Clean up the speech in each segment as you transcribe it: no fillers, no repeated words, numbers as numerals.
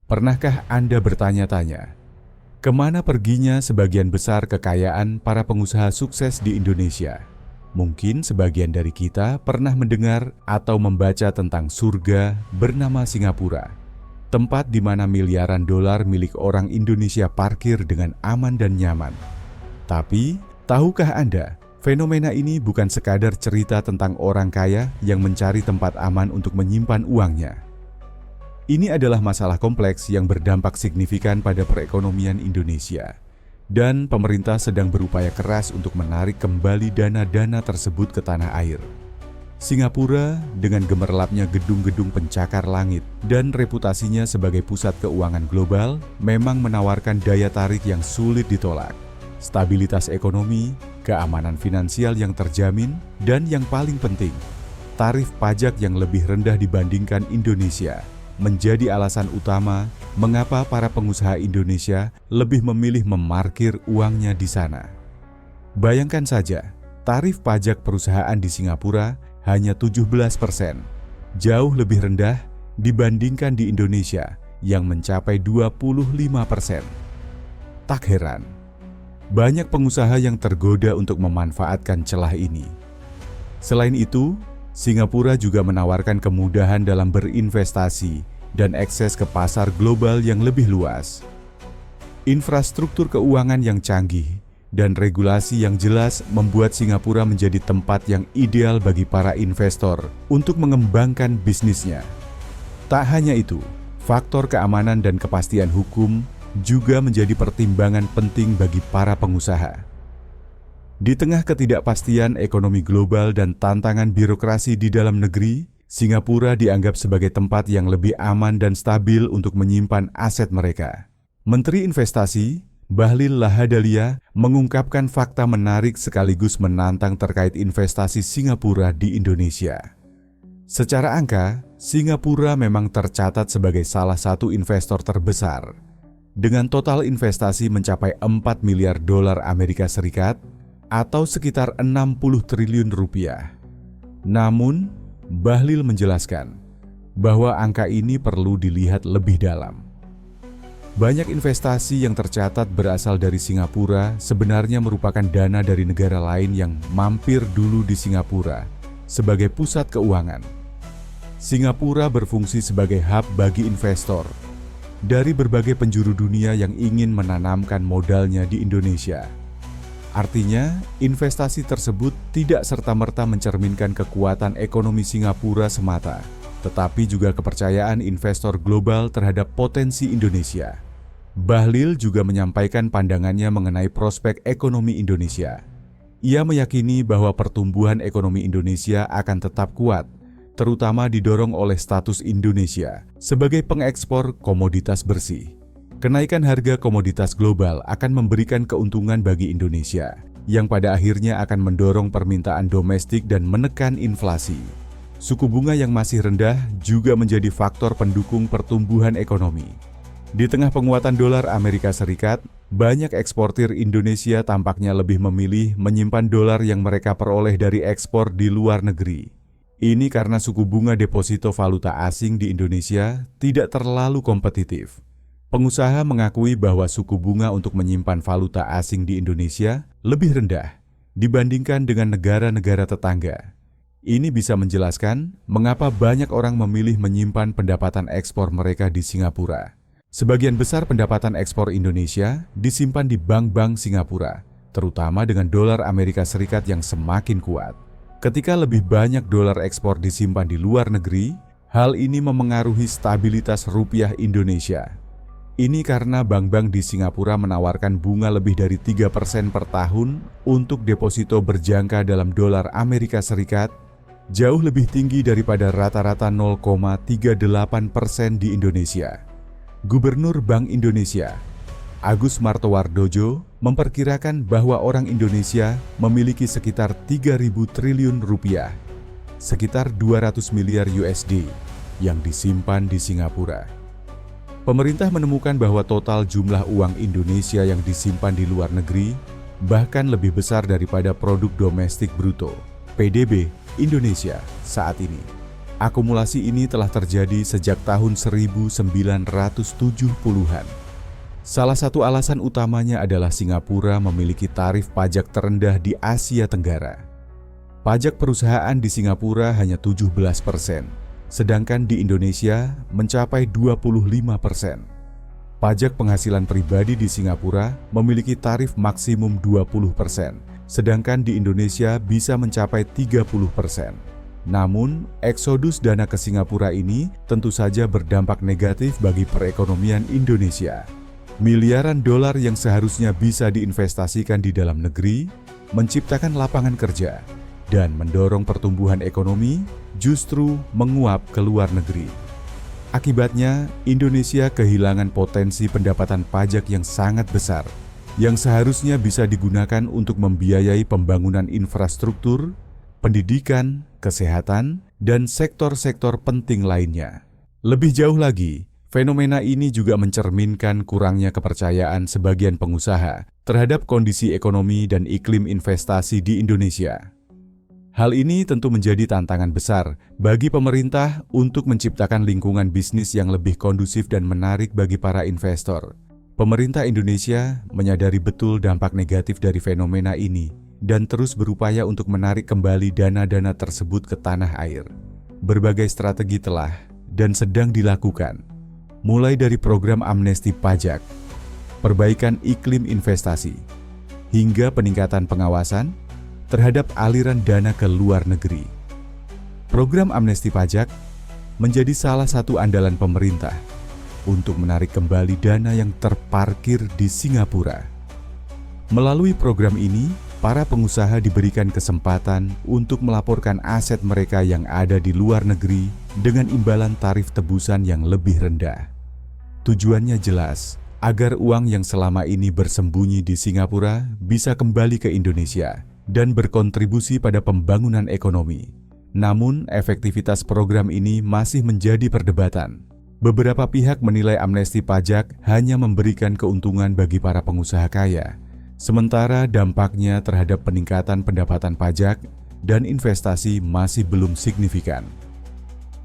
Pernahkah Anda bertanya-tanya, kemana perginya sebagian besar kekayaan para pengusaha sukses di Indonesia? Mungkin sebagian dari kita pernah mendengar atau membaca tentang surga bernama Singapura, tempat di mana miliaran dolar milik orang Indonesia parkir dengan aman dan nyaman. Tapi, tahukah Anda, fenomena ini bukan sekadar cerita tentang orang kaya yang mencari tempat aman untuk menyimpan uangnya. Ini adalah masalah kompleks yang berdampak signifikan pada perekonomian Indonesia, dan pemerintah sedang berupaya keras untuk menarik kembali dana-dana tersebut ke tanah air. Singapura, dengan gemerlapnya gedung-gedung pencakar langit dan reputasinya sebagai pusat keuangan global, memang menawarkan daya tarik yang sulit ditolak. Stabilitas ekonomi, keamanan finansial yang terjamin, dan yang paling penting, tarif pajak yang lebih rendah dibandingkan Indonesia menjadi alasan utama mengapa para pengusaha Indonesia lebih memilih memarkir uangnya di sana. Bayangkan saja, tarif pajak perusahaan di Singapura hanya 17%, jauh lebih rendah dibandingkan di Indonesia yang mencapai 25%. Tak heran, banyak pengusaha yang tergoda untuk memanfaatkan celah ini. Selain itu, Singapura juga menawarkan kemudahan dalam berinvestasi dan akses ke pasar global yang lebih luas. Infrastruktur keuangan yang canggih dan regulasi yang jelas membuat Singapura menjadi tempat yang ideal bagi para investor untuk mengembangkan bisnisnya. Tak hanya itu, faktor keamanan dan kepastian hukum juga menjadi pertimbangan penting bagi para pengusaha. Di tengah ketidakpastian ekonomi global dan tantangan birokrasi di dalam negeri, Singapura dianggap sebagai tempat yang lebih aman dan stabil untuk menyimpan aset mereka. Menteri Investasi, Bahlil Lahadalia, mengungkapkan fakta menarik sekaligus menantang terkait investasi Singapura di Indonesia. Secara angka, Singapura memang tercatat sebagai salah satu investor terbesar, dengan total investasi mencapai 4 miliar dolar Amerika Serikat, atau sekitar 60 triliun rupiah. Namun, Bahlil menjelaskan bahwa angka ini perlu dilihat lebih dalam. Banyak investasi yang tercatat berasal dari Singapura sebenarnya merupakan dana dari negara lain yang mampir dulu di Singapura sebagai pusat keuangan. Singapura berfungsi sebagai hub bagi investor dari berbagai penjuru dunia yang ingin menanamkan modalnya di Indonesia. Artinya, investasi tersebut tidak serta-merta mencerminkan kekuatan ekonomi Singapura semata, tetapi juga kepercayaan investor global terhadap potensi Indonesia. Bahlil juga menyampaikan pandangannya mengenai prospek ekonomi Indonesia. Ia meyakini bahwa pertumbuhan ekonomi Indonesia akan tetap kuat, terutama didorong oleh status Indonesia sebagai pengekspor komoditas bersih. Kenaikan harga komoditas global akan memberikan keuntungan bagi Indonesia, yang pada akhirnya akan mendorong permintaan domestik dan menekan inflasi. Suku bunga yang masih rendah juga menjadi faktor pendukung pertumbuhan ekonomi. Di tengah penguatan dolar Amerika Serikat, banyak eksportir Indonesia tampaknya lebih memilih menyimpan dolar yang mereka peroleh dari ekspor di luar negeri. Ini karena suku bunga deposito valuta asing di Indonesia tidak terlalu kompetitif. Pengusaha mengakui bahwa suku bunga untuk menyimpan valuta asing di Indonesia lebih rendah dibandingkan dengan negara-negara tetangga. Ini bisa menjelaskan mengapa banyak orang memilih menyimpan pendapatan ekspor mereka di Singapura. Sebagian besar pendapatan ekspor Indonesia disimpan di bank-bank Singapura, terutama dengan dolar Amerika Serikat yang semakin kuat. Ketika lebih banyak dolar ekspor disimpan di luar negeri, hal ini memengaruhi stabilitas rupiah Indonesia. Ini karena bank-bank di Singapura menawarkan bunga lebih dari 3% per tahun untuk deposito berjangka dalam dolar Amerika Serikat, jauh lebih tinggi daripada rata-rata 0,38% di Indonesia. Gubernur Bank Indonesia, Agus Martowardojo, memperkirakan bahwa orang Indonesia memiliki sekitar 3.000 triliun rupiah, sekitar 200 miliar USD, yang disimpan di Singapura. Pemerintah menemukan bahwa total jumlah uang Indonesia yang disimpan di luar negeri bahkan lebih besar daripada produk domestik bruto (PDB) Indonesia saat ini. Akumulasi ini telah terjadi sejak tahun 1970-an. Salah satu alasan utamanya adalah Singapura memiliki tarif pajak terendah di Asia Tenggara. Pajak perusahaan di Singapura hanya 17%, sedangkan di Indonesia mencapai 25%. Pajak penghasilan pribadi di Singapura memiliki tarif maksimum 20%, sedangkan di Indonesia bisa mencapai 30%. Namun, eksodus dana ke Singapura ini tentu saja berdampak negatif bagi perekonomian Indonesia. Miliaran dolar yang seharusnya bisa diinvestasikan di dalam negeri, menciptakan lapangan kerja, dan mendorong pertumbuhan ekonomi justru menguap ke luar negeri. Akibatnya, Indonesia kehilangan potensi pendapatan pajak yang sangat besar, yang seharusnya bisa digunakan untuk membiayai pembangunan infrastruktur, pendidikan, kesehatan, dan sektor-sektor penting lainnya. Lebih jauh lagi, fenomena ini juga mencerminkan kurangnya kepercayaan sebagian pengusaha terhadap kondisi ekonomi dan iklim investasi di Indonesia. Hal ini tentu menjadi tantangan besar bagi pemerintah untuk menciptakan lingkungan bisnis yang lebih kondusif dan menarik bagi para investor. Pemerintah Indonesia menyadari betul dampak negatif dari fenomena ini dan terus berupaya untuk menarik kembali dana-dana tersebut ke tanah air. Berbagai strategi telah dan sedang dilakukan, mulai dari program amnesti pajak, perbaikan iklim investasi, hingga peningkatan pengawasan terhadap aliran dana ke luar negeri. Program amnesti pajak menjadi salah satu andalan pemerintah untuk menarik kembali dana yang terparkir di Singapura. Melalui program ini, para pengusaha diberikan kesempatan untuk melaporkan aset mereka yang ada di luar negeri dengan imbalan tarif tebusan yang lebih rendah. Tujuannya jelas, agar uang yang selama ini bersembunyi di Singapura bisa kembali ke Indonesia dan berkontribusi pada pembangunan ekonomi. Namun, efektivitas program ini masih menjadi perdebatan. Beberapa pihak menilai amnesti pajak hanya memberikan keuntungan bagi para pengusaha kaya, sementara dampaknya terhadap peningkatan pendapatan pajak dan investasi masih belum signifikan.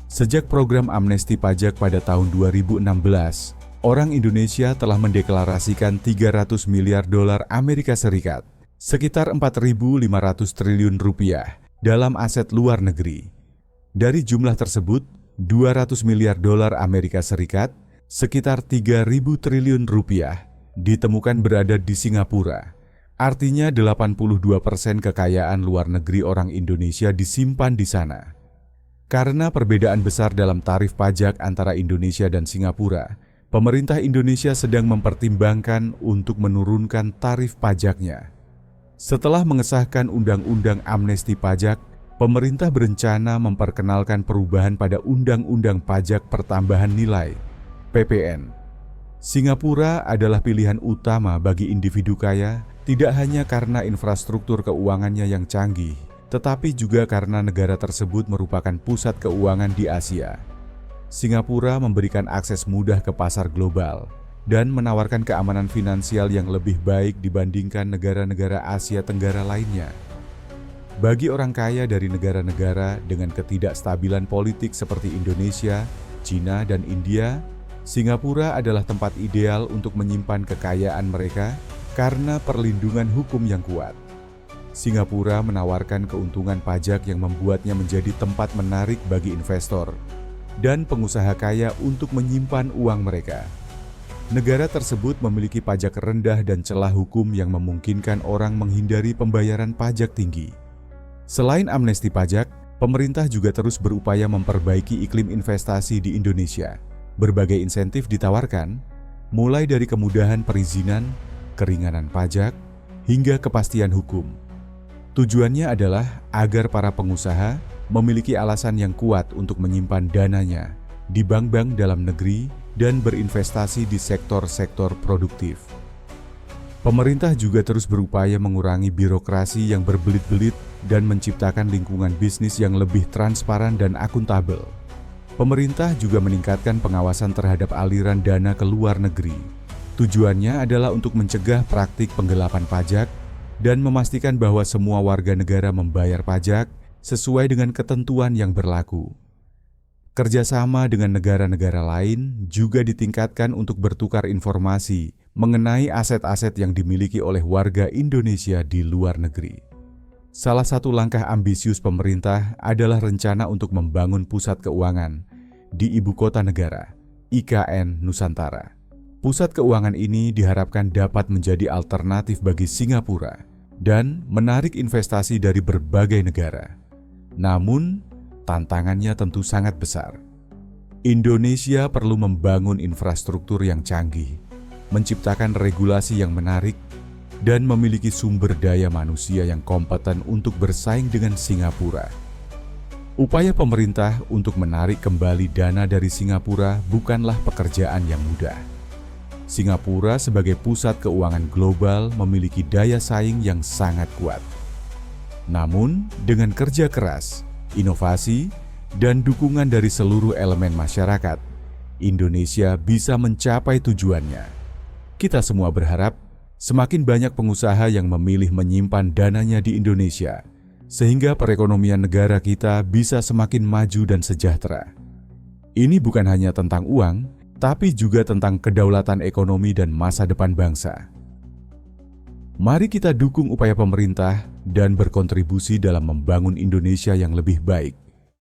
Sejak program amnesti pajak pada tahun 2016, orang Indonesia telah mendeklarasikan 300 miliar dolar Amerika Serikat, sekitar 4.500 triliun rupiah dalam aset luar negeri. Dari jumlah tersebut, 200 miliar dolar Amerika Serikat, sekitar 3.000 triliun rupiah, ditemukan berada di Singapura. Artinya 82% kekayaan luar negeri orang Indonesia disimpan di sana. Karena perbedaan besar dalam tarif pajak antara Indonesia dan Singapura, pemerintah Indonesia sedang mempertimbangkan untuk menurunkan tarif pajaknya. Setelah mengesahkan Undang-Undang Amnesti Pajak, pemerintah berencana memperkenalkan perubahan pada Undang-Undang Pajak Pertambahan Nilai (PPN). Singapura adalah pilihan utama bagi individu kaya, tidak hanya karena infrastruktur keuangannya yang canggih, tetapi juga karena negara tersebut merupakan pusat keuangan di Asia. Singapura memberikan akses mudah ke pasar global dan menawarkan keamanan finansial yang lebih baik dibandingkan negara-negara Asia Tenggara lainnya. Bagi orang kaya dari negara-negara dengan ketidakstabilan politik seperti Indonesia, Cina, dan India, Singapura adalah tempat ideal untuk menyimpan kekayaan mereka karena perlindungan hukum yang kuat. Singapura menawarkan keuntungan pajak yang membuatnya menjadi tempat menarik bagi investor dan pengusaha kaya untuk menyimpan uang mereka. Negara tersebut memiliki pajak rendah dan celah hukum yang memungkinkan orang menghindari pembayaran pajak tinggi. Selain amnesti pajak, pemerintah juga terus berupaya memperbaiki iklim investasi di Indonesia. Berbagai insentif ditawarkan, mulai dari kemudahan perizinan, keringanan pajak, hingga kepastian hukum. Tujuannya adalah agar para pengusaha memiliki alasan yang kuat untuk menyimpan dananya di bank-bank dalam negeri dan berinvestasi di sektor-sektor produktif. Pemerintah juga terus berupaya mengurangi birokrasi yang berbelit-belit dan menciptakan lingkungan bisnis yang lebih transparan dan akuntabel. Pemerintah juga meningkatkan pengawasan terhadap aliran dana ke luar negeri. Tujuannya adalah untuk mencegah praktik penggelapan pajak dan memastikan bahwa semua warga negara membayar pajak sesuai dengan ketentuan yang berlaku. Kerjasama dengan negara-negara lain juga ditingkatkan untuk bertukar informasi mengenai aset-aset yang dimiliki oleh warga Indonesia di luar negeri. Salah satu langkah ambisius pemerintah adalah rencana untuk membangun pusat keuangan di ibu kota negara, IKN Nusantara. Pusat keuangan ini diharapkan dapat menjadi alternatif bagi Singapura dan menarik investasi dari berbagai negara. Namun, tantangannya tentu sangat besar. Indonesia perlu membangun infrastruktur yang canggih, menciptakan regulasi yang menarik, dan memiliki sumber daya manusia yang kompeten untuk bersaing dengan Singapura. Upaya pemerintah untuk menarik kembali dana dari Singapura bukanlah pekerjaan yang mudah. Singapura sebagai pusat keuangan global memiliki daya saing yang sangat kuat. Namun, dengan kerja keras, inovasi, dan dukungan dari seluruh elemen masyarakat, Indonesia bisa mencapai tujuannya. Kita semua berharap semakin banyak pengusaha yang memilih menyimpan dananya di Indonesia, sehingga perekonomian negara kita bisa semakin maju dan sejahtera. Ini bukan hanya tentang uang, tapi juga tentang kedaulatan ekonomi dan masa depan bangsa. Mari kita dukung upaya pemerintah dan berkontribusi dalam membangun Indonesia yang lebih baik.